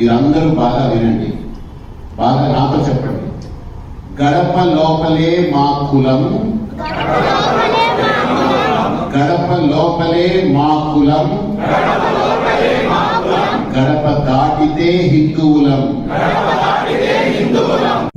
మీరందరూ బాగా వినండి, బాగా నాతో చెప్పండి. గడప లోపలే మా కులం, గడప లోపలే మా కులం, గడప దాటితే హిందువులం.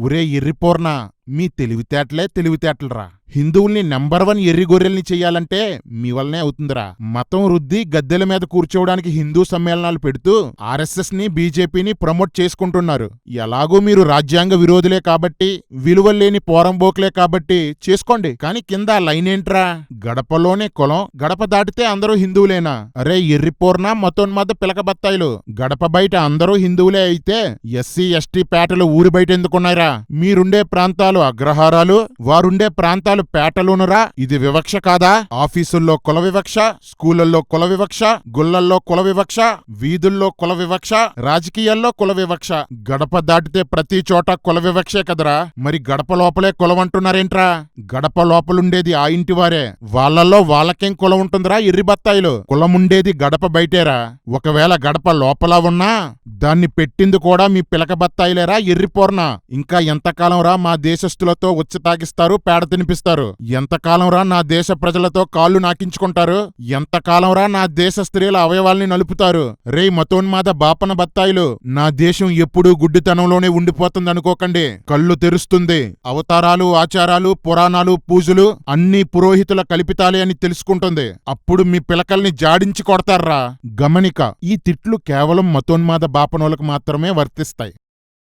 ఒరే ఎర్రిపోర్నా, మీ తెలివితేటలరా. హిందువుల్ని నంబర్ 1 ఎర్రిగొర్రెల్ని చెయ్యాలంటే మీ వల్లనే అవుతుందిరా. మతం రుద్ది గద్దెల మీద కూర్చోవడానికి హిందూ సమ్మేళనాలు పెడుతూ ఆర్ఎస్ఎస్ ని బీజేపీని ప్రమోట్ చేసుకుంటున్నారు. ఎలాగూ మీరు రాజ్యాంగ విరోధులే కాబట్టి, విలువల్లేని పోరంబోకులే కాబట్టి చేసుకోండి. కాని కింద లైన్ ఏంట్రా? గడపలోనే కులం, గడప దాటితే అందరూ హిందువులేనా? అరే ఎర్రిపోర్నా మతోన్మాద పిలకబత్తాయిలు, గడప బయట అందరూ హిందువులే అయితే ఎస్సీ ఎస్టీ పేటలు ఊరి బయట ఎందుకున్నాయిరా? మీరుండే ప్రాంతాలు అగ్రహారాలు, వారుండే ప్రాంతాలు పేటలునురా. ఇది వివక్ష కాదా? ఆఫీసుల్లో కుల వివక్ష, స్కూళ్లలో కుల వివక్ష, గుళ్లల్లో కుల వివక్ష, వీధుల్లో కుల వివక్ష, రాజకీయాల్లో కుల వివక్ష. గడప దాటితే ప్రతి చోట కుల వివక్షే కదరా. మరి గడప లోపలే కులం అంటున్నారేంట్రా? గడప లోపలుండేది ఆ ఇంటి వారే, వాళ్ళల్లో వాళ్ళకేం కులం ఉంటుందిరా ఎర్రిబత్తాయిలు? కులముండేది గడప బయటేరా. ఒకవేళ గడప లోపల ఉన్నా దాన్ని పెట్టింది కూడా మీ పిలక బత్తాయిలేరా ఎర్రిపోర్నా. ఇంకా ఎంతకాలం రా మా దేశస్తులతో ఉచ్చ తాగిస్తారు, పేడ తినిపిస్తారు? ఎంతకాలం రా నా దేశ ప్రజలతో కాళ్ళు నాకించుకుంటారు? ఎంతకాలం రా నా దేశ స్త్రీల అవయవాల్ని నలుపుతారు? రేయ్ మతోన్మాద బాపన బత్తాయిలు, నా దేశం ఎప్పుడూ గుడ్డితనంలోనే ఉండిపోతుందనుకోకండి. కళ్ళు తెరుస్తుంది. అవతారాలు, ఆచారాలు, పురాణాలు, పూజలు అన్నీ పురోహితుల కల్పితాలే అని తెలుసుకుంటుంది. అప్పుడు మీ పిలకల్ని జాడించి కొడతారా. గమనిక, ఈ తిట్లు కేవలం మతోన్మాద బాపనోలకు మాత్రమే వర్తిస్తాయి.